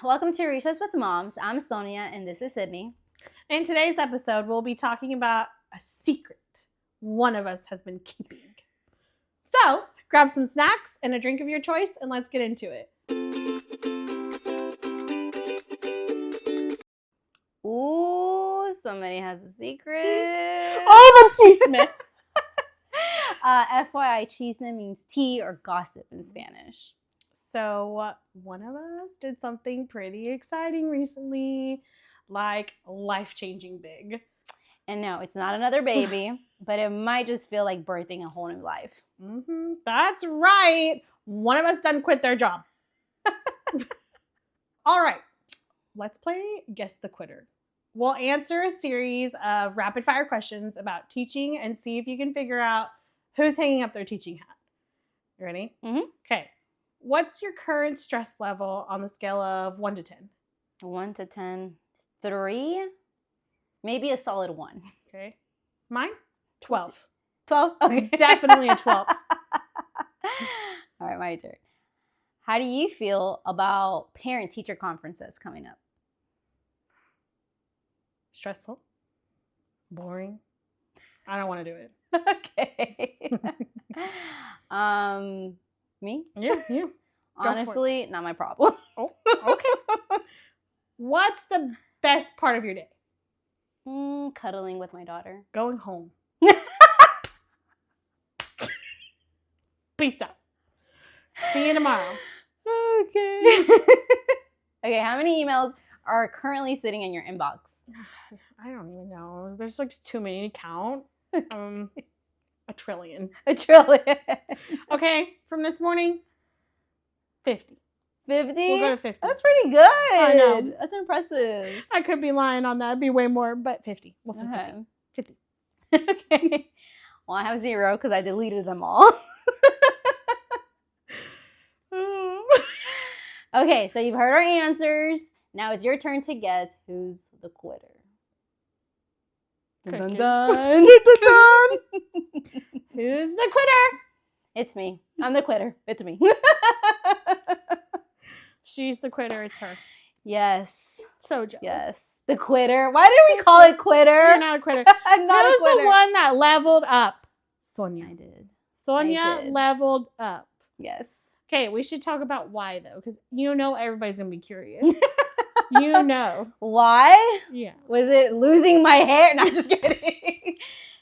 Welcome to Recess with Moms. I'm Sonia and this is Sydney. In today's episode, we'll be talking about a secret one of us has been keeping. So, grab some snacks and a drink of your choice and let's get into it. Ooh, somebody has a secret. Oh, the chisme. FYI, chisme means tea or gossip in Spanish. So, one of us did something pretty exciting recently, like life-changing big. And no, it's not another baby, but it might just feel like birthing a whole new life. Mm-hmm. That's right. One of us done quit their job. All right, let's play Guess the Quitter. We'll answer a series of rapid-fire questions about teaching and see if you can figure out who's hanging up their teaching hat. You ready? Mm-hmm. Okay. What's your current stress level on the scale of 1 to 10? 1 to 10, 3, maybe a solid 1. Okay. Mine? 12. 12? Okay. Definitely a 12. All right, my turn. How do you feel about parent-teacher conferences coming up? Stressful. Boring. I don't want to do it. Okay. Me? Yeah, you. Honestly, not my problem. Oh, okay. What's the best part of your day? Cuddling with my daughter. Going home. Peace out. See you tomorrow. Okay. Okay, how many emails are currently sitting in your inbox? I don't even know. There's like too many to count. A trillion. A trillion. Okay, from this morning, 50. 50? We'll go to 50. That's pretty good. I know. That's impressive. I could be lying on that. It'd be way more, but 50. We'll say 50. 50. Okay. Well, I have 0 because I deleted them all. Okay, so you've heard our answers. Now it's your turn to guess who's the quitter. Dun, dun, dun. Who's the quitter? It's me. I'm the quitter. It's me. She's the quitter. It's her. Yes. So jealous. Yes. The quitter. Why did we call it quitter? You're not a quitter. I'm not Who's a quitter. the one that leveled up? Sonia. I did. Sonia I did. leveled up. Yes. Okay, we should talk about why, though, because you know everybody's going to be curious. You know. Why? Yeah. Was it losing my hair? No, I'm just kidding.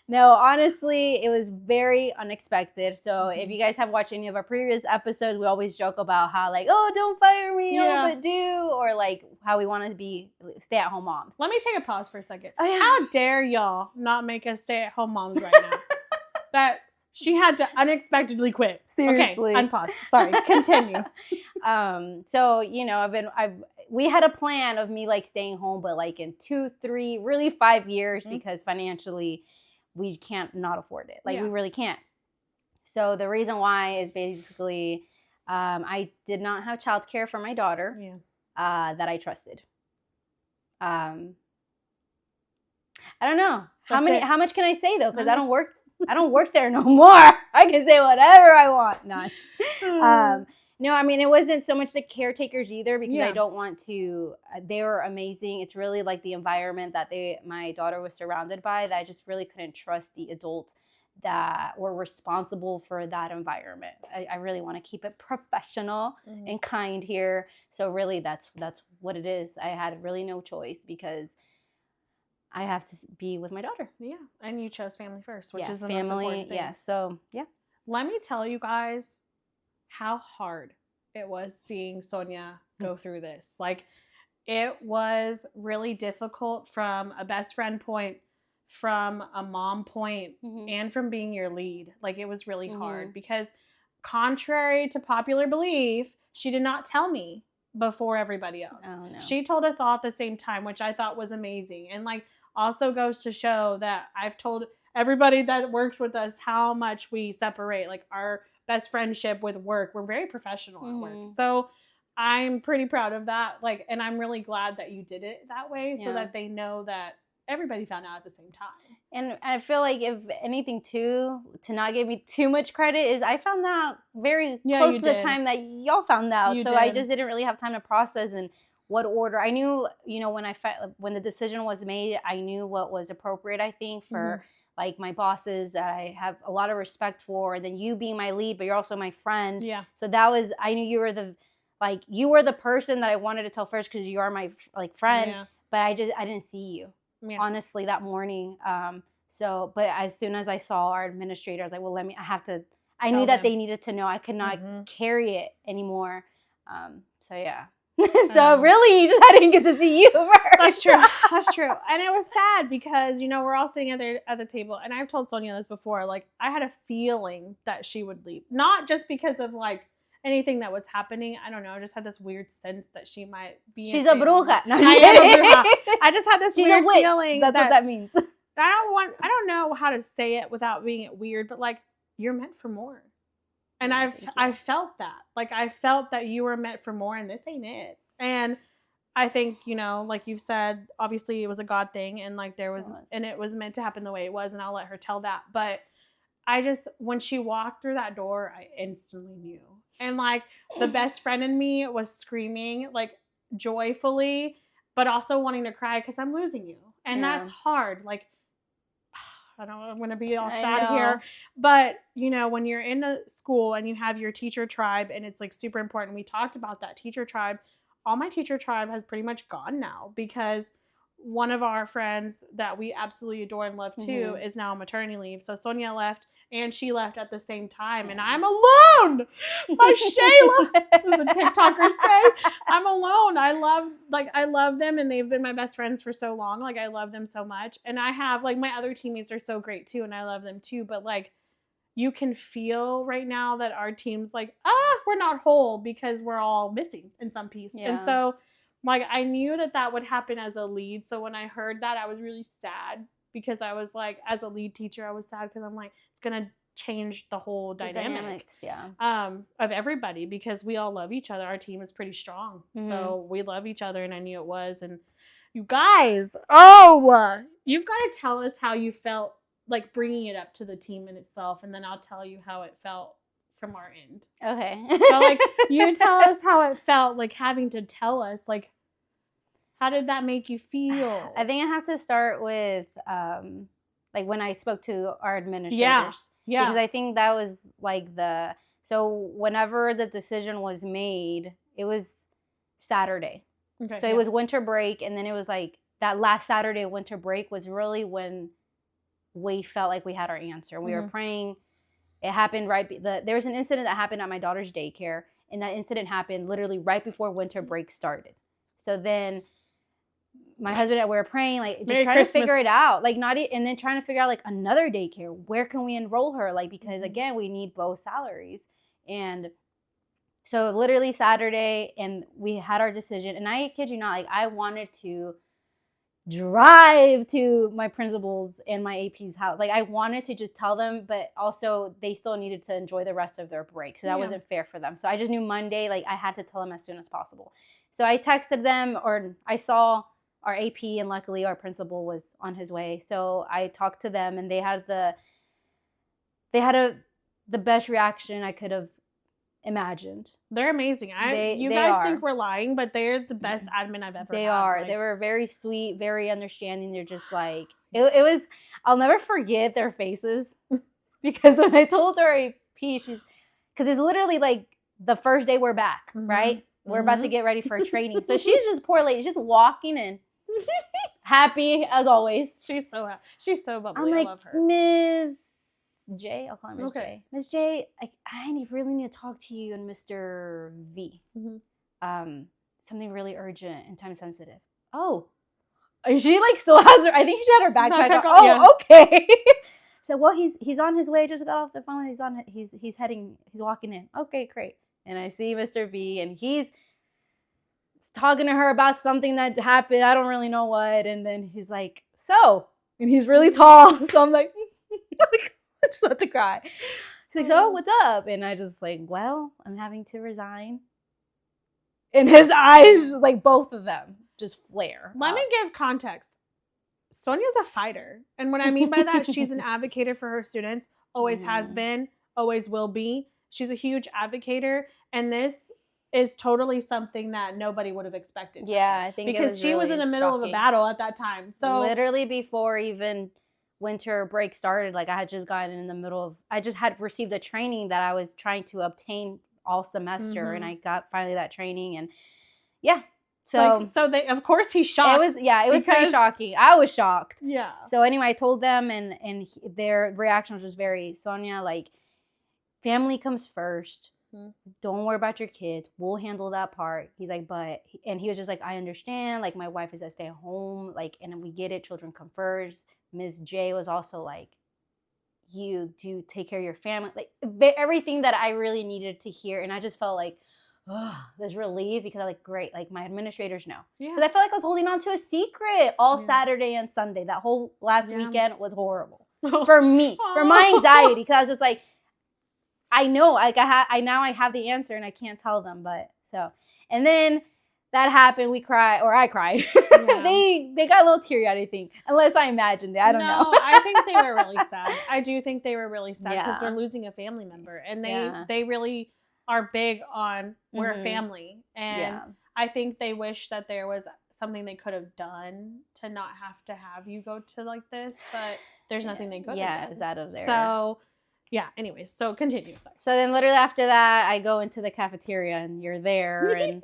No, honestly, it was very unexpected. So if you guys have watched any of our previous episodes, we always joke about how like, oh, don't fire me, Yeah. oh, but do, or like how we want to be stay-at-home moms. Let me take a pause for a second. Oh, yeah. How dare y'all not make us stay-at-home moms right now? That she had to unexpectedly quit. Seriously. Okay, unpause. Sorry, continue. So, you know, we had a plan of me like staying home, but like in 2, 3, really 5 years because financially we can't not afford it. Like we really can't. So the reason why is basically I did not have childcare for my daughter that I trusted. I don't know. How much can I say though? Because I don't work there no more. I can say whatever I want. No, I mean, it wasn't so much the caretakers either because I don't want to, they were amazing. It's really like the environment that my daughter was surrounded by that I just really couldn't trust the adults that were responsible for that environment. I really want to keep it professional and kind here. So really that's what it is. I had really no choice because I have to be with my daughter. Yeah, and you chose family first, which is the most family, important thing. yeah, so, yeah. Let me tell you guys how hard it was seeing Sonia go through this. Like, it was really difficult from a best friend point, from a mom point, and from being your lead. Like, it was really hard because contrary to popular belief, she did not tell me before everybody else. Oh, no. She told us all at the same time, which I thought was amazing. And like, also goes to show that I've told everybody that works with us how much we separate, like our best friendship with work. We're very professional at work. So I'm pretty proud of that. Like, and I'm really glad that you did it that way so that they know that everybody found out at the same time. And I feel like if anything too, to not give me too much credit, is I found out very close to the time that y'all found out. I just didn't really have time to process and what order. I knew, when the decision was made, I knew what was appropriate, I think, for like my bosses that I have a lot of respect for, and then you being my lead, but you're also my friend. Yeah. So I knew you were the person that I wanted to tell first because you are my like friend, but I didn't see you honestly that morning. But as soon as I saw our administrator, I was like, well, I knew that they needed to know. I could not carry it anymore. So yeah. So really, I didn't get to see you first. That's true. And it was sad because, we're all sitting at the table, and I've told Sonia this before, like, I had a feeling that she would leave. Not just because of, like, anything that was happening. I don't know. I just had this weird sense that she might be. She's a bruja. No, I am a bruja. I just had this weird feeling. That's what that means. I don't know how to say it without being it weird, but, like, you're meant for more. And I felt that. Like, I felt that you were meant for more, and this ain't it. And I think, like you've said, obviously it was a God thing, and like and it was meant to happen the way it was, and I'll let her tell that. But when she walked through that door, I instantly knew. And like the best friend in me was screaming, like, joyfully, but also wanting to cry because I'm losing you. And that's hard. Like, I'm going to be all sad here. But, when you're in a school and you have your teacher tribe, and it's like super important. We talked about that teacher tribe. All my teacher tribe has pretty much gone now because one of our friends that we absolutely adore and love too is now on maternity leave. So Sonia left, and she left at the same time, and I'm alone. My Shayla, as a TikToker say, I'm alone. I love them, and they've been my best friends for so long. Like, I love them so much, and I have, like, my other teammates are so great too, and I love them too. But like, you can feel right now that our team's like, we're not whole because we're all missing in some piece, and so. Like, I knew that would happen as a lead. So when I heard that, I was really sad because I was like, as a lead teacher, I was sad because I'm like, it's going to change the whole dynamics of everybody because we all love each other. Our team is pretty strong. So we love each other, and I knew it was. And you guys, you've got to tell us how you felt, like, bringing it up to the team in itself. And then I'll tell you how it felt from our end. Okay. So, like, you tell us how it felt, like, having to tell us, like, how did that make you feel? I think I have to start with, like, when I spoke to our administrators. Yeah. Because I think that was, like, so whenever the decision was made, it was Saturday. Okay. So it was winter break, and then it was, like, that last Saturday of winter break was really when we felt like we had our answer. We were praying. It happened there was an incident that happened at my daughter's daycare, and that incident happened literally right before winter break started. So then my husband and I were praying, like, just trying to figure it out, like, and then trying to figure out, like, another daycare. Where can we enroll her? Like, because again, we need both salaries. And so literally Saturday, and we had our decision, and I kid you not, like, I wanted to drive to my principal's and my AP's house. Like, I wanted to just tell them, but also they still needed to enjoy the rest of their break. So that wasn't fair for them. So I just knew Monday, like, I had to tell them as soon as possible. So I texted them, or I saw our AP, and luckily our principal was on his way. So I talked to them, and they had the best reaction I could have imagined. They're amazing. You guys think we're lying, but they're the best admin I've ever had. They are. Like, they were very sweet, very understanding. They're just like, it was, I'll never forget their faces because when I told her AP, because it's literally like the first day we're back, right? We're about to get ready for a training. So she's just, poor lady, just walking in, happy as always. She's so happy. She's so bubbly. I'm like, I love her. Ms. J, I'll call her Ms. J. Ms. J, I really need to talk to you and Mr. V. Something really urgent and time sensitive. Oh, she like still has her. I think she had her backpack. Okay. So he's on his way. Just got off the phone. He's walking in. Okay, great. And I see Mr. V, and he's talking to her about something that happened. I don't really know what. And then he's like, and he's really tall. So I'm like, I just want to cry. He's like, so what's up? And I just like, well, I'm having to resign. And his eyes, like, both of them just flare. Let me give context. Sonia's a fighter. And what I mean by that, she's an advocate for her students, always has been, always will be. She's a huge advocate. And this is totally something that nobody would have expected. Yeah, I think because she was in the middle of a battle at that time. So literally before even winter break started, like I had just gotten in the middle of, I just had received a training that I was trying to obtain all semester, and I got finally that training, and yeah. So they, of course, he's shocked. It was pretty shocking. I was shocked. Yeah. So anyway, I told them, and their reaction was just very, Sonia, like, family comes first. Don't worry about your kids. We'll handle that part. He's like, and he was just like, I understand. Like, my wife is at stay at home. Like, and we get it. Children come first. Ms. J was also like, you do take care of your family. Like, everything that I really needed to hear. And I just felt like, this relief, because I like, great. Like, my administrators know. Yeah. Because I felt like I was holding on to a secret all Saturday and Sunday. That whole last weekend was horrible for me, for my anxiety. Because I was just like, I know, like I have the answer, and I can't tell them, but so, and then that happened. I cried. Yeah. They got a little teary-eyed, I think, unless I imagined it. I don't know. I think they were really sad. I do think they were really sad because they're losing a family member, and they really are big on we're a family, and I think they wish that there was something they could have done to not have to have you go to like this, but there's nothing they could have done. Yeah, it was out of there. So. Yeah, anyways, so continue. Sorry. So then literally after that, I go into the cafeteria, and you're there, and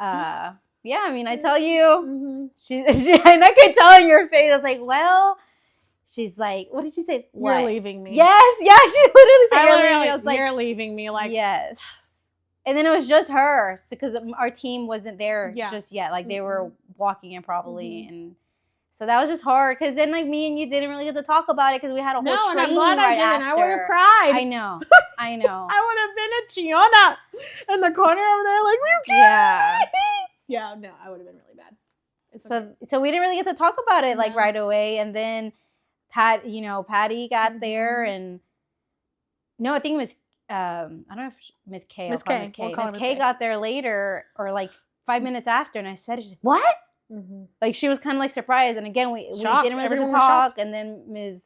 yeah, I mean, I tell you, she and I could tell in your face, I was like, well, she's like, what did you say? You're leaving me. Yes, yeah, she literally said, you're leaving me. I was like, you're leaving me, like, yes. And then it was just her, because our team wasn't there just yet. Like, they were walking in probably, and so that was just hard, because then, like, me and you didn't really get to talk about it because we had a whole training and I'm glad I didn't. After. I would have cried. I know. I would have been a Gianna in the corner over there, like, yeah, no, I would have been really bad. So we didn't really get to talk about it like right away, and then Patty got there, and no, I think it was I don't know if Miss K. Miss K got there later, or like 5 minutes after, and I said, she's like, what? Like, she was kind of like surprised, and again we didn't really get to talk, and then Ms.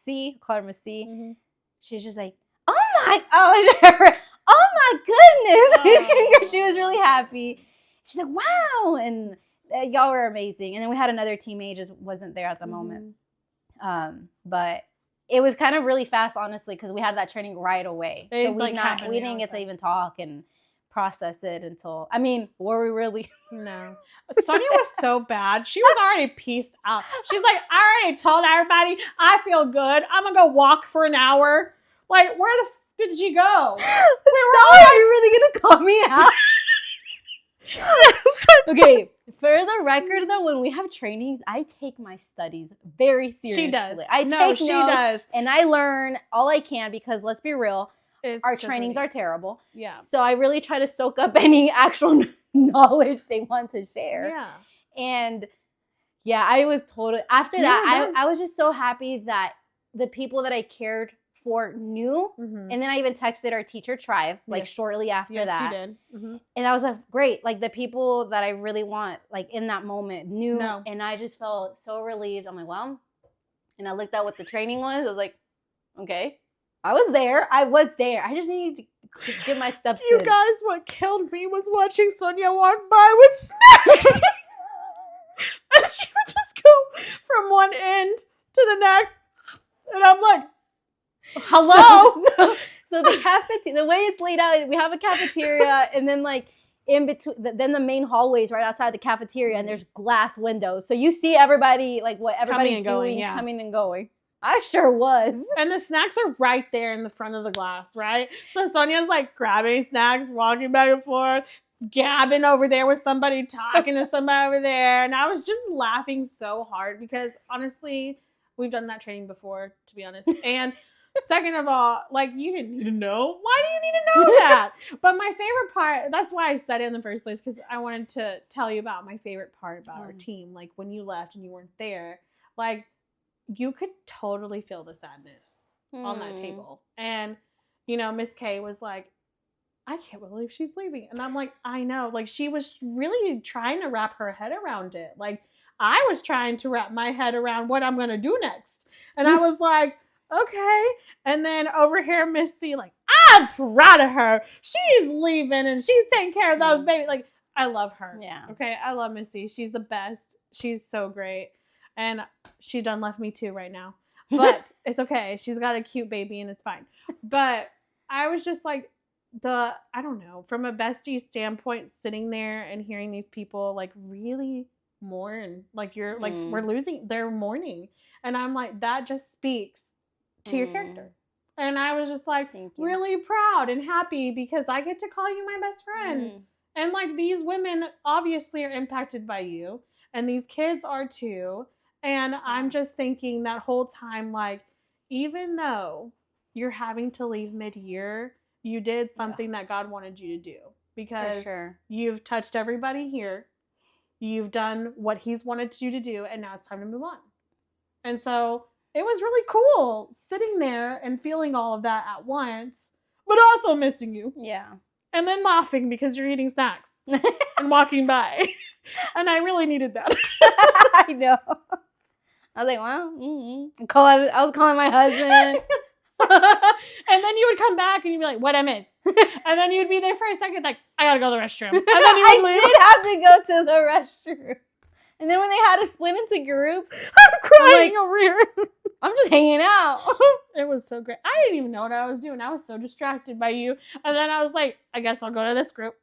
C, call her Miss C, she's just like, oh my goodness. She was really happy. She's like, wow, and y'all were amazing. And then we had another teammate, just wasn't there at the moment, but it was kind of really fast, honestly, because we had that training right away, so we didn't get to even talk and process it until, I mean, were we really? No. Sonia was so bad. She was already peaced out. She's like, I already told everybody I feel good. I'm going to go walk for an hour. Like, where the did she go? Are you really going to call me out? Okay, for the record, though, when we have trainings, I take my studies very seriously. She does. She does. And I learn all I can, because let's be real, our trainings are terrible. Yeah. So I really try to soak up any actual knowledge they want to share. Yeah. And yeah, I was totally, after that, I was just so happy that the people that I cared for knew. And then I even texted our teacher tribe, like shortly after that. Yes, you did. And I was like, great. Like, the people that I really want, like, in that moment knew. And I just felt so relieved. I'm like, well, and I looked at what the training was. I was like, okay. I was there. I just needed to get my steps in. You guys, what killed me was watching Sonia walk by with snacks. And she would just go from one end to the next. And I'm like, hello? So the cafeteria, the way it's laid out, we have a cafeteria, and then, like, in between, then the main hallways right outside the cafeteria, and there's glass windows. So you see everybody, like, what everybody's doing, coming and going. I sure was. And the snacks are right there in the front of the glass, right? So Sonia's like grabbing snacks, walking back and forth, gabbing over there with somebody, talking to somebody over there. And I was just laughing so hard because, honestly, we've done that training before, to be honest. And second of all, like, you didn't need to know. Why do you need to know that? But my favorite part, that's why I said it in the first place, because I wanted to tell you about my favorite part about our team. Like, when you left and you weren't there, like, you could totally feel the sadness on that table. And, Miss K was like, I can't believe she's leaving. And I'm like, I know. Like, she was really trying to wrap her head around it. Like, I was trying to wrap my head around what I'm going to do next. And I was like, okay. And then over here, Miss C, like, I'm proud of her. She's leaving and she's taking care of those babies. Like, I love her. Yeah. Okay. I love Missy. She's the best. She's so great. And she done left me too right now. But it's okay. She's got a cute baby and it's fine. But I was just like, I don't know, from a bestie standpoint, sitting there and hearing these people like really mourn, like you're like, they're mourning. And I'm like, that just speaks to your character. And I was just like really proud and happy because I get to call you my best friend. And like these women obviously are impacted by you and these kids are too. And I'm just thinking that whole time, like, even though you're having to leave mid-year, you did something that God wanted you to do because you've touched everybody here. You've done what he's wanted you to do. And now it's time to move on. And so it was really cool sitting there and feeling all of that at once, but also missing you. Yeah. And then laughing because you're eating snacks and walking by. And I really needed that. I know. I was like, wow. I was calling my husband. And then you would come back and you'd be like, what'd I miss? And then you'd be there for a second, like, I gotta go to the restroom. And then you would leave. I did have to go to the restroom. And then when they had to split into groups, I'm crying over here. I'm just hanging out. It was so great. I didn't even know what I was doing. I was so distracted by you. And then I was like, I guess I'll go to this group.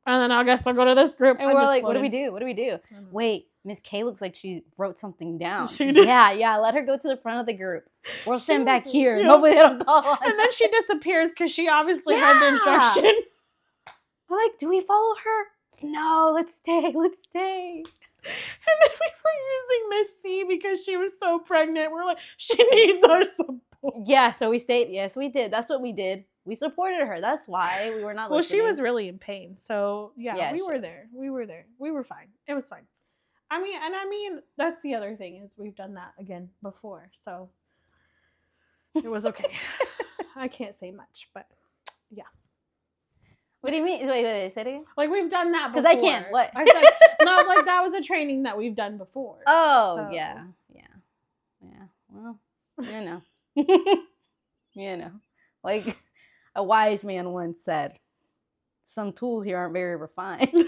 And then I guess I'll go to this group. And we're like, what do we do? What do we do? Wait, Miss K looks like she wrote something down. She did. Yeah. Let her go to the front of the group. We'll stand back here. Yeah. Hopefully they don't call on. And then she disappears because she obviously heard the instruction. I'm like, do we follow her? No, let's stay. And then we were using Miss C because she was so pregnant. We're like, she needs our support. Yeah, so we stayed. Yes, we did. That's what we did. We supported her. That's why we were not listening. Well, she was really in pain. So, yeah we were there. We were there. We were fine. It was fine. I mean, that's the other thing is we've done that again before. So, it was okay. I can't say much, but yeah. What do you mean? Wait, say it again? Like, we've done that before. Because I can't. What? I said, no, like, that was a training that we've done before. Oh, so. Yeah. Well, you know. Like, a wise man once said, some tools here aren't very refined.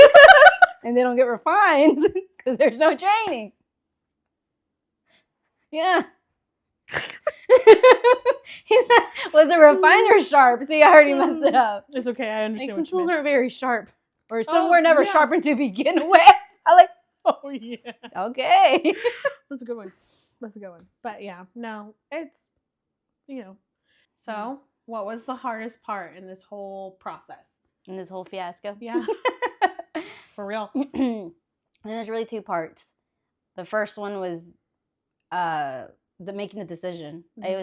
And they don't get refined because there's no training. Yeah. He said, was it refined or sharp? See, I already messed it up. It's okay. I understand. Like, some tools aren't very sharp. Or some were never sharpened to begin with. I like, oh, yeah. Okay. That's a good one. But yeah, no, it's, So, what was the hardest part in this whole process? In this whole fiasco? Yeah. For real. And there's really two parts. The first one was making the decision. Mm-hmm.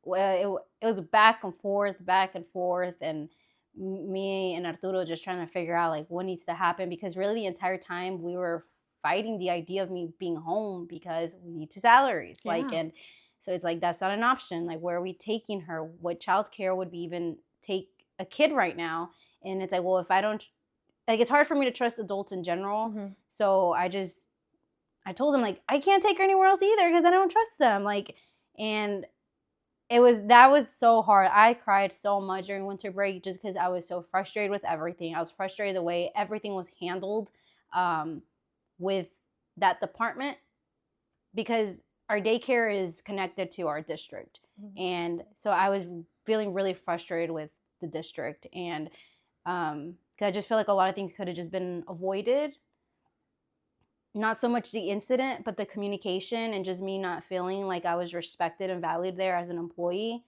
It was back and forth, and me and Arturo just trying to figure out like what needs to happen, because really the entire time we were fighting the idea of me being home because we need 2 salaries. Yeah. Like, and so it's like, that's not an option. Like, where are we taking her? What childcare would we even take a kid right now? And it's like, well, if I don't, like, it's hard for me to trust adults in general. Mm-hmm. So I told them, like, I can't take her anywhere else either because I don't trust them. Like, and that was so hard. I cried so much during winter break just because I was so frustrated with everything. I was frustrated the way everything was handled with that department, because our daycare is connected to our district. Mm-hmm. And so I was feeling really frustrated with the district. And because I just feel like a lot of things could have just been avoided. Not so much the incident, but the communication and just me not feeling like I was respected and valued there as an employee.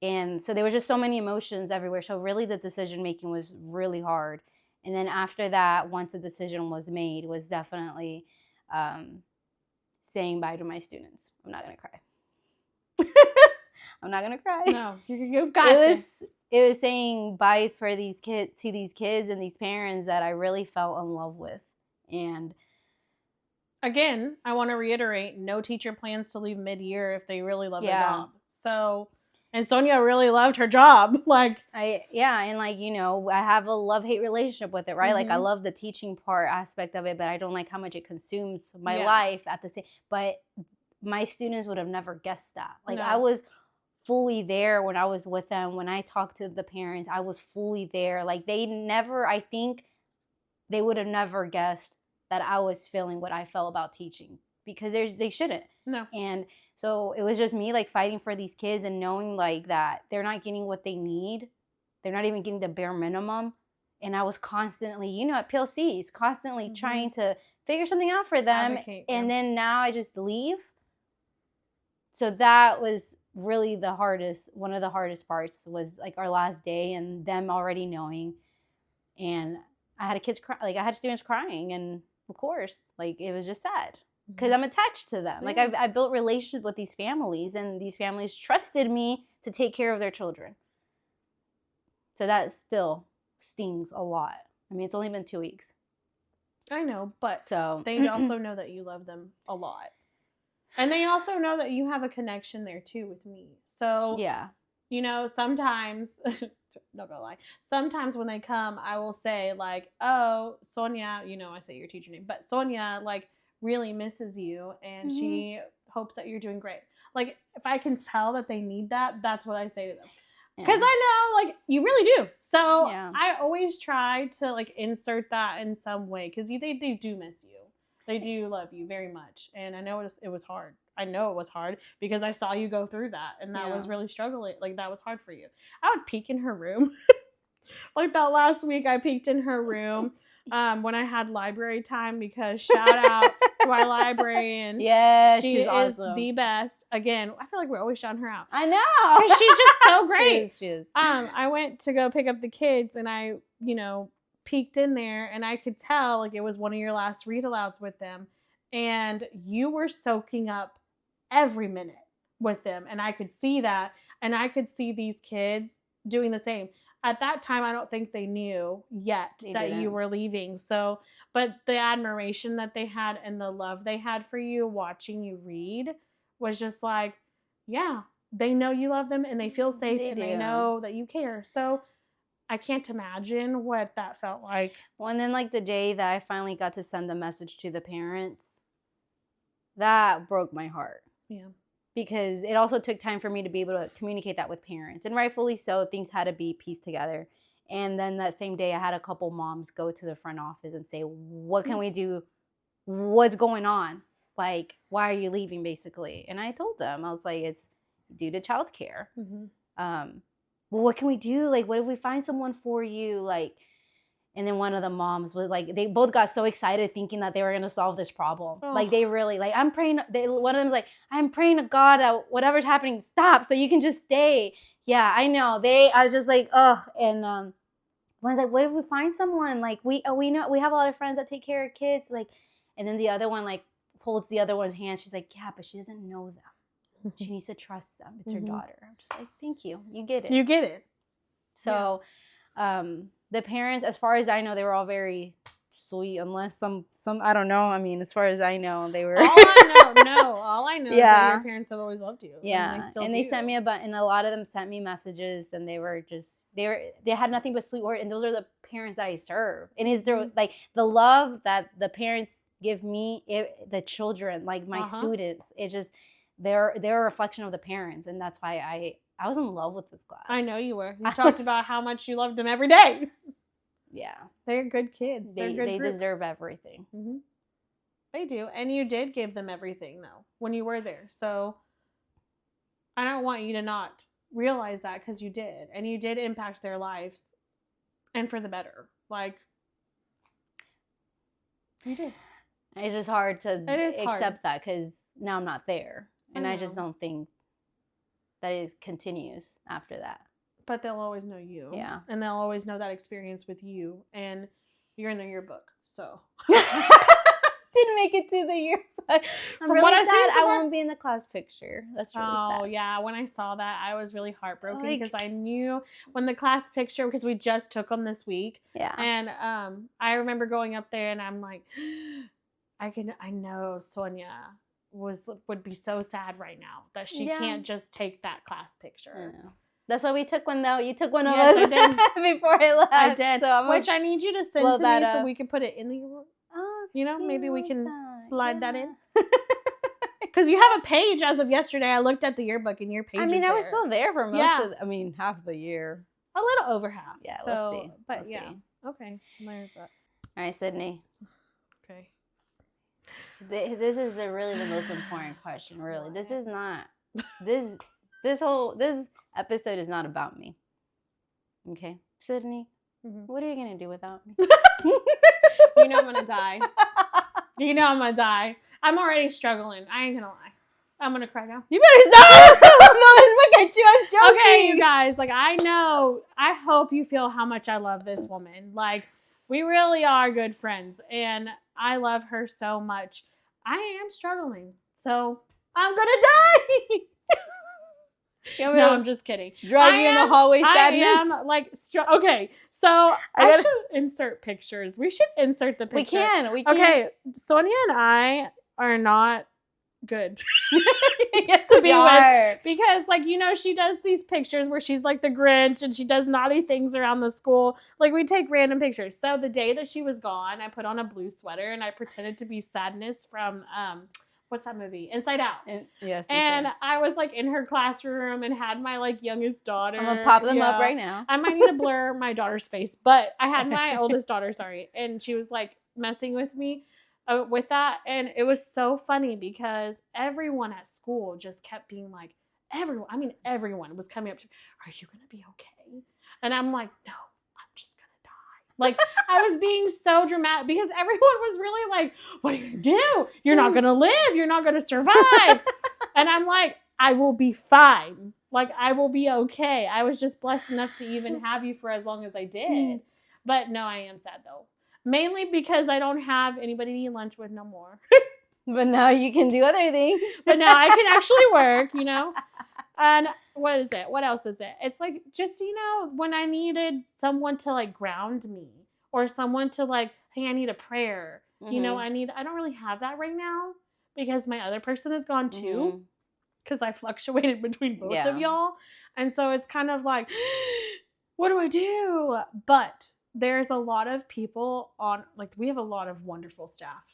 And so there was just so many emotions everywhere. So really the decision making was really hard. And then after that, once a decision was made, was definitely saying bye to my students. I'm not going to cry. I'm not going to cry. No, you've got this. It was saying bye to these kids and these parents that I really fell in love with. And again, I want to reiterate, no teacher plans to leave mid-year if they really love their job. So, and Sonia really loved her job. Like, and like, I have a love-hate relationship with it, right? Mm-hmm. Like, I love the teaching part aspect of it, but I don't like how much it consumes my life at the same. But my students would have never guessed that. Like, no. I was fully there when I was with them. When I talked to the parents, I was fully there. Like they never, I think they would have never guessed that I was feeling what I felt about teaching, because they shouldn't. No. And so it was just me like fighting for these kids and knowing like that they're not getting what they need. They're not even getting the bare minimum. And I was constantly, you know, at PLCs, constantly trying to figure something out for them. Advocate, and then now I just leave. So that was really the hardest, one of the hardest parts was like our last day and them already knowing. And I had I had students crying, and of course, like it was just sad because I'm attached to them. Like I built relationships with these families, and these families trusted me to take care of their children. So that still stings a lot. I mean, it's only been 2 weeks. I know, but so they also know that you love them a lot. And they also know that you have a connection there too with me. So, yeah, you know, sometimes, not gonna lie, sometimes when they come, I will say like, oh, Sonia, you know, I say your teacher name, but Sonia like really misses you and she hopes that you're doing great. Like if I can tell that they need that, that's what I say to them. Because I know, like, you really do. So I always try to, like, insert that in some way. Because they do miss you. They do love you very much. And I know it was hard. I know it was hard because I saw you go through that. And that was really struggling. Like, that was hard for you. I would peek in her room. Like, that last week, I peeked in her room when I had library time. Because shout out to our librarian. Yeah, she's awesome. The best. Again, I feel like we're always shouting her out. I know. Because she's just so great. She is. I went to go pick up the kids and I, you know, peeked in there and I could tell like it was one of your last read alouds with them. And you were soaking up every minute with them. And I could see that. And I could see these kids doing the same. At that time, I don't think they knew yet that you were leaving. So, but the admiration that they had and the love they had for you watching you read was just like, yeah, they know you love them and they feel safe and they know that you care. So I can't imagine what that felt like. Well, and then like the day that I finally got to send the message to the parents, that broke my heart. Yeah. Because it also took time for me to be able to communicate that with parents. And rightfully so, things had to be pieced together. And then that same day, I had a couple moms go to the front office and say, what can we do? What's going on? Like, why are you leaving, basically? And I told them, I was like, it's due to childcare. Well, what can we do? Like, what if we find someone for you? Like, and then one of the moms was like, they both got so excited thinking that they were going to solve this problem. Oh. Like, they really, like, I'm praying. One of them's like, I'm praying to God that whatever's happening, stop so you can just stay. Yeah, I know. I was just like, oh. And one's like, what if we find someone? Like, we know, we have a lot of friends that take care of kids. Like, and then the other one, like, holds the other one's hand. She's like, yeah, but she doesn't know them. She needs to trust them. It's her daughter. I'm just like, thank you. You get it. You get it. So, the parents, as far as I know, they were all very sweet, unless some I don't know. I mean, as far as I know, they were. All I know is that your parents have always loved you. Yeah, and they sent me and a lot of them sent me messages, and they had nothing but sweet words, and those are the parents that I serve. And is there like the love that the parents give me, the children, like my students, it just they're a reflection of the parents, and that's why I was in love with this class. I know you were. You talked about how much you loved them every day. Yeah. They're good kids. They deserve everything. They do. And you did give them everything, though, when you were there. So I don't want you to not realize that, because you did. And you did impact their lives. And for the better. Like, you did. It's just hard to accept that, because now I'm not there. And I just don't think that it continues after that. But they'll always know you. Yeah. And they'll always know that experience with you. And you're in the yearbook, so. Didn't make it to the yearbook. I'm really sad I won't be in the class picture. That's really sad. Oh, yeah. When I saw that, I was really heartbroken, because I knew when the class picture, because we just took them this week. Yeah. And I remember going up there and I'm like, I know Sonia would be so sad right now that she can't just take that class picture. That's why we took one, though. You took one of us before I left. I did. So which I need you to send to me so we can put it in the, maybe we can slide that in. Because you have a page as of yesterday. I looked at the yearbook and your page I mean, is I was there. still there for most Yeah. of, half the year. A little over half. Yeah, So, we'll see. But We'll yeah. see. Okay. There's that. All right, Sydney. Okay. This is really the most important question, really. This is not, this episode is not about me. Okay? Sydney, what are you going to do without me? You know I'm going to die. You know I'm going to die. I'm already struggling. I ain't going to lie. I'm going to cry now. You better stop. No, let's look at you. I was joking. Okay, you guys. Like, I know. I hope you feel how much I love this woman. Like, we really are good friends. And I love her so much. I am struggling. So, I'm going to die. No, I'm just kidding. Drag you in the hallway sadness. I am like, okay. So I should insert pictures. We should insert the picture. We can. Okay, Sonia and I are not good Yes, to be are. with because, like, you know, she does these pictures where she's like the Grinch and she does naughty things around the school. Like, we take random pictures. So the day that she was gone, I put on a blue sweater and I pretended to be Sadness from what's that movie? Inside Out. Yes. And I was like in her classroom and had my like youngest daughter. I'm gonna pop them up right now. I might need to blur my daughter's face, but I had my oldest daughter, and she was like messing with me with that. And it was so funny because everyone at school just kept being like, everyone was coming up to me, are you going to be okay? And I'm like, no, I'm just going to die. Like, I was being so dramatic because everyone was really like, what are you going to do? You're not going to live. You're not going to survive. And I'm like, I will be fine. Like, I will be okay. I was just blessed enough to even have you for as long as I did. But no, I am sad though. Mainly because I don't have anybody to eat lunch with no more. But now you can do other things. But now I can actually work, you know? And what is it? What else is it? It's like, just, you know, when I needed someone to like ground me or someone to like, hey, I need a prayer. You know, I don't really have that right now because my other person is gone too. Because I fluctuated between both of y'all. And so it's kind of like, what do I do? But there's a lot of people on, like, we have a lot of wonderful staff.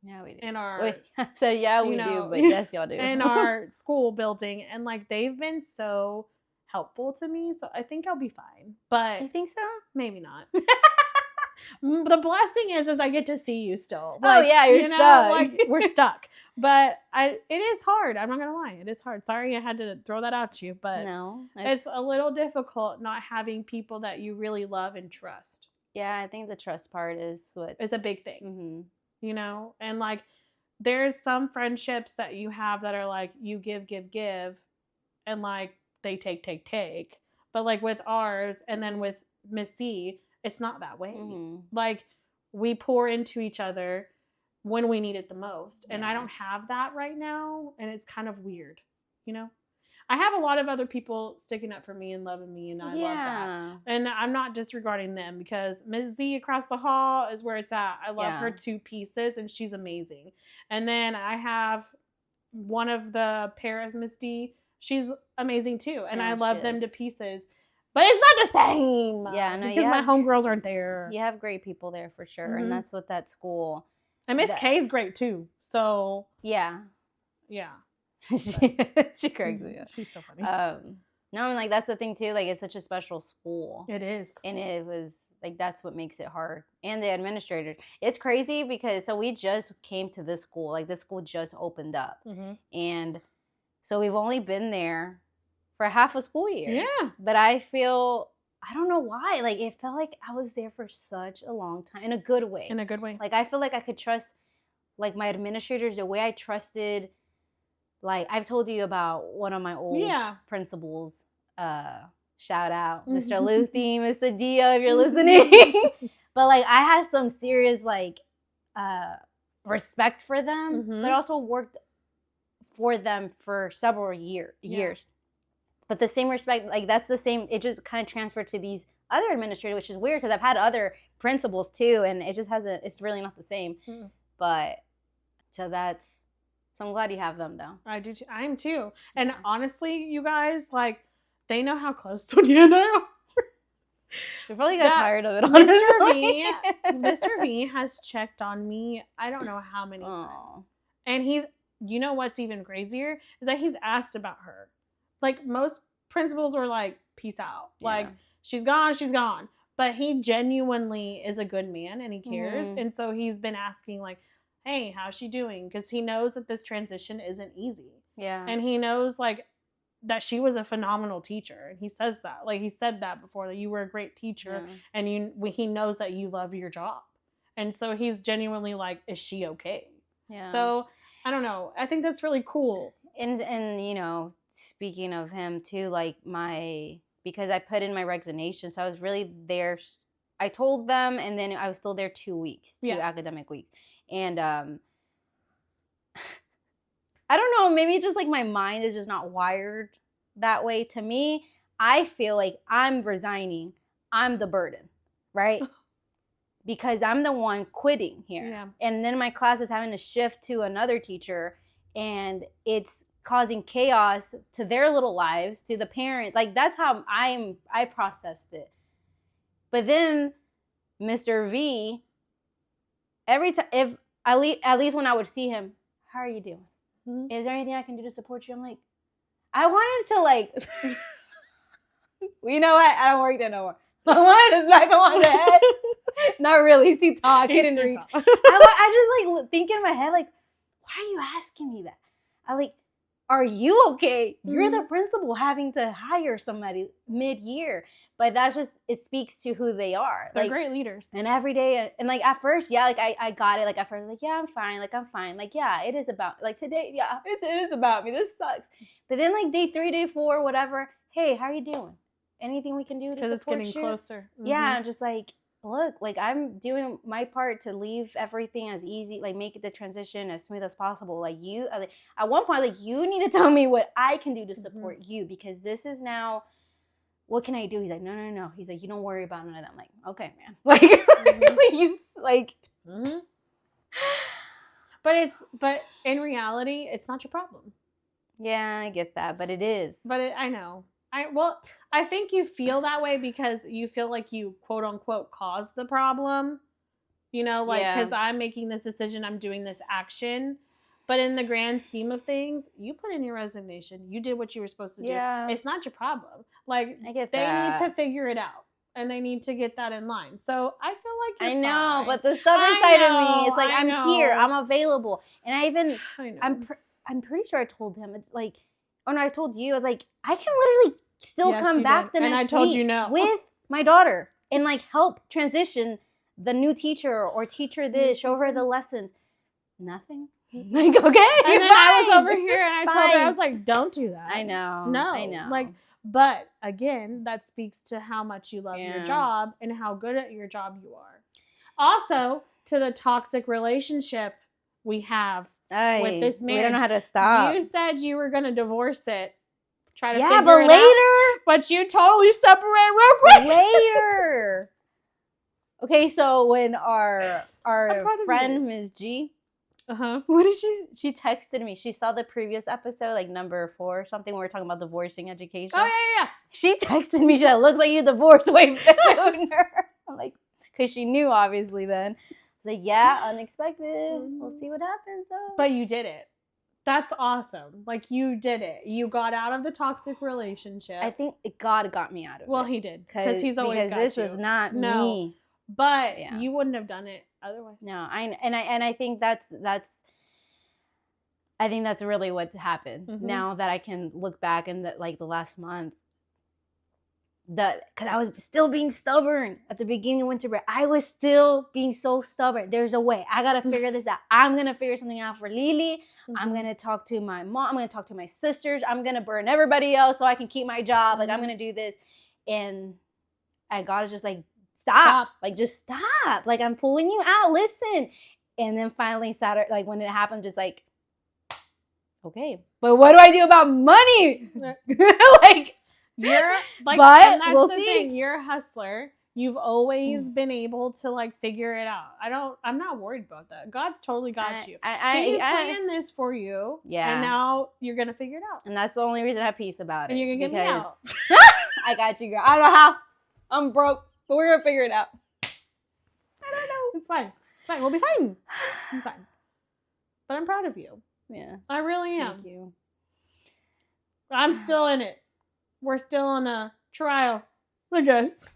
Yeah, we do. In our, Wait, I said, yeah, we do, but yes, y'all do. In our school building. And, like, they've been so helpful to me. So I think I'll be fine. But you think so? Maybe not. The blessing is I get to see you still. Like, oh, yeah, you're stuck. Like, we're stuck. But it is hard. I'm not going to lie. It is hard. Sorry I had to throw that at you. But no, it's a little difficult not having people that you really love and trust. Yeah, I think the trust part is what is a big thing. You know? And, like, there's some friendships that you have that are, like, you give. And, like, they take. But, like, with ours and then with Miss C, it's not that way. Like, we pour into each other when we need it the most. And I don't have that right now. And it's kind of weird, you know? I have a lot of other people sticking up for me and loving me, and I love that. And I'm not disregarding them because Ms. Z across the hall is where it's at. I love her to pieces, and she's amazing. And then I have one of the pairs, Miss D. She's amazing too, and I love them to pieces. But it's not the same. Yeah, no, because my homegirls aren't there. You have great people there for sure, and that's what that school. And Miss K is great too. So yeah. She cracks me up. She's so funny. No, and like that's the thing too. Like it's such a special school. It is, and it was like that's what makes it hard. And the administrator, it's crazy because we just came to this school. Like this school just opened up, and so we've only been there for half a school year. Yeah, but I don't know why. Like it felt like I was there for such a long time in a good way. Like I feel like I could trust like my administrators the way I trusted. Like, I've told you about one of my old principals. Shout out, Mr. Luthi, Mr. Dio, if you're listening. But, like, I had some serious, like, respect for them, but also worked for them for several years. But the same respect, like, that's the same, it just kind of transferred to these other administrators, which is weird because I've had other principals, too, and it just it's really not the same. But, so I'm glad you have them, though. I do, too. I am, too. And honestly, you guys, like, they know how close Sonia and I are. We probably got tired of it, honestly. Mr. V has checked on me, I don't know how many times. And he's you know what's even crazier is that he's asked about her. Like, most principals are like, peace out. Yeah. Like, she's gone, she's gone. But he genuinely is a good man and he cares. Mhm. And so he's been asking, like, hey, how's she doing? Because he knows that this transition isn't easy. Yeah. And he knows, like, that she was a phenomenal teacher. And he says that. Like, he said that before, that you were a great teacher. Yeah. And he knows that you love your job. And so he's genuinely like, is she okay? Yeah. So, I don't know. I think that's really cool. And you know, speaking of him too, like because I put in my resignation, so I was really there. I told them, and then I was still there 2 weeks, 2 academic weeks. And I don't know, maybe just like my mind is just not wired that way. To me, I feel like I'm resigning. I'm the burden, right? Because I'm the one quitting here. Yeah. And then my class is having to shift to another teacher, and it's causing chaos to their little lives, to the parents. Like, that's how I processed it. But then Mr. V, every time, if at least when I would see him, how are you doing? Mm-hmm. Is there anything I can do to support you? I'm like, I wanted to, like, well, you know what? I don't work there no more. I wanted to smack him on the head. Not really. He's too tall. I couldn't reach. I just like think in my head, like, why are you asking me that? I like, are you okay? Mm-hmm. You're the principal having to hire somebody mid-year. But that's just, it speaks to who they are. They're like, great leaders. And every day, and like at first, yeah, like I got it. Like at first, like, yeah, I'm fine. Like, I'm fine. Like, yeah, it is about, like today, yeah, it is about me. This sucks. But then like day 3, day 4, whatever. Hey, how are you doing? Anything we can do to support you? Because it's getting closer. Mm-hmm. Yeah, I'm just like, look, like I'm doing my part to leave everything as easy, like make the transition as smooth as possible. Like you, at one point, like you need to tell me what I can do to support you, because this is now, what can I do? He's like, no. He's like, you don't worry about none of that. I'm like, okay, man. Like, please, like. Mm-hmm. But in reality, it's not your problem. Yeah, I get that, but it is. But I know. I think you feel that way because you feel like you, quote unquote, caused the problem. You know, like, because I'm making this decision, I'm doing this action. But in the grand scheme of things, you put in your resignation. You did what you were supposed to do. Yeah. It's not your problem. Like, I get they that. need to figure it out. And they need to get that in line. So I feel like you're I know, fine. but the stubborn side of me, it's like, I'm here, I'm available. And I'm pretty sure I told him, like, when I told you, I was like, I can literally still come back the next week. And I told you no. With my daughter and like help transition the new teacher or teach her this, show her the lessons. Nothing. Like, okay. And then I was over here and I told her, I was like, don't do that. I know. No. I know. Like, but again, that speaks to how much you love your job and how good at your job you are. Also, to the toxic relationship we have with this marriage. We don't know how to stop. You said you were going to divorce it. Try to figure it but later. Out, but you totally separate real quick. Later. Okay, so when our friend Ms. G, what did she texted me? She saw the previous episode, like number 4 or something, where we were talking about divorcing education. Oh yeah. She texted me, she said, looks like you divorced way sooner. I'm like, because she knew obviously then. I was like, yeah, unexpected. We'll see what happens though. But you did it. That's awesome. Like, you did it. You got out of the toxic relationship. I think God got me out of it. Well, he did. Because he's always got you. Because this was not me. But you wouldn't have done it otherwise. No, I think that's I think that's really what happened. Mm-hmm. Now that I can look back in the last month, because I was still being stubborn at the beginning of winter break. I was still being so stubborn. There's a way. I gotta figure this out. I'm gonna figure something out for Lily. Mm-hmm. I'm gonna talk to my mom. I'm gonna talk to my sisters. I'm gonna burn everybody else so I can keep my job. Like, I'm gonna do this. And God is just like, stop. Like, just stop. Like, I'm pulling you out. Listen. And then finally Saturday, like when it happened, just like, okay, but what do I do about money? Like, you're like, but and that's the thing. You're a hustler. You've always been able to like figure it out. I'm not worried about that. God's totally got you. He planned this for you. Yeah. And now you're gonna figure it out. And that's the only reason I have peace about it. And you're gonna get me out. I got you, girl. I don't know how. I'm broke, but we're gonna figure it out. I don't know. It's fine. It's fine. We'll be fine. I'm fine. But I'm proud of you. Yeah. I really am. Thank you. I'm still in it. We're still on a trial, I guess.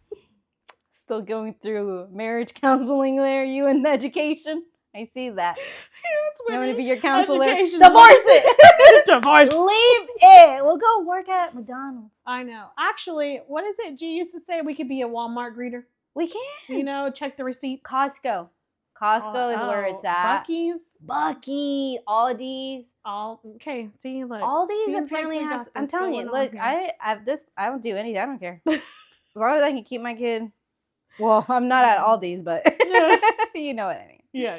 Still going through marriage counseling there, you in education. I see that. It's You want to winning. be your counselor? Education. Divorce it! Divorce. Leave it! We'll go work at McDonald's. I know. Actually, what is it G used to say? We could be a Walmart greeter. We can. You know, check the receipt. Costco. Costco is where it's at. Buc-ee's. Bucky, Aldi's. Okay, see, look. Aldi's seems apparently like we has. got I'm this telling you, going on look, here. I don't do anything. I don't care. As long as I can keep my kid. Well, I'm not at Aldi's, but you know what I mean. Yeah.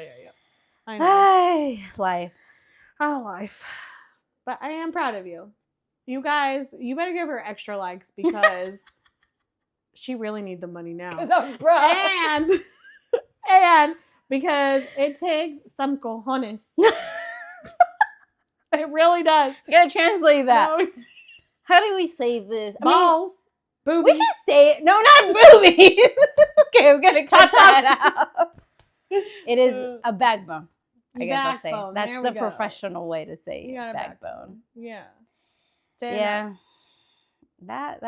I know. Ay, life. Our life. But I am proud of you. You guys, you better give her extra likes because she really need the money now. I'm broke. And because it takes some cojones. It really does. You gotta translate that. No, How do we say this? balls, We boobies. can say it. No, not boobies. Okay, we're gonna cut that out. It is a backbone. I guess I'll Backbone. say There that's we the go. professional way to say You it. got a Backbone. Yeah. Stand up. Yeah. That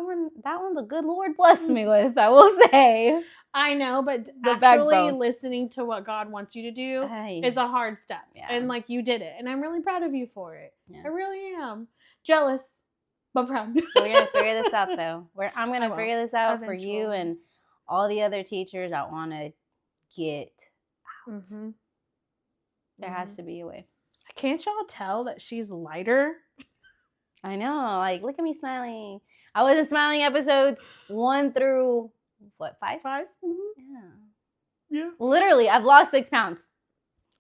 one the good Lord blessed me with, I will say. I know, but The actually backbone. listening to what God wants you to do Ay. is a hard step. Yeah. And like you did it. And I'm really proud of you for it. Yeah. I really am. Jealous, but proud. We're gonna figure this out though. I'm I gonna will. figure this out for you Eventually. and all the other teachers that want to get out. Mm-hmm. There has to be a way. Can't y'all tell that she's lighter? I know. Like, look at me smiling. I wasn't smiling episodes 1 through what 5? 5? Mm-hmm. Yeah. Yeah. Literally, I've lost 6 pounds.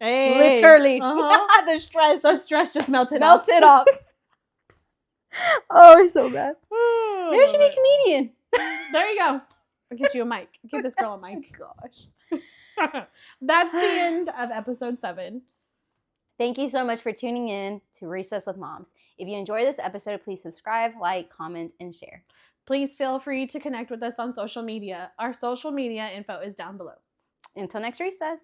Hey. Literally, Uh-huh. the stress The stress just melted off. Oh, it's so bad. Oh, Maybe I should be a comedian. There you go. I'll get you a mic. Give this girl a mic. Gosh. That's the end of episode 7. Thank you so much for tuning in to Recess with Moms. If you enjoyed this episode, please subscribe, like, comment, and share. Please feel free to connect with us on social media. Our social media info is down below. Until next recess.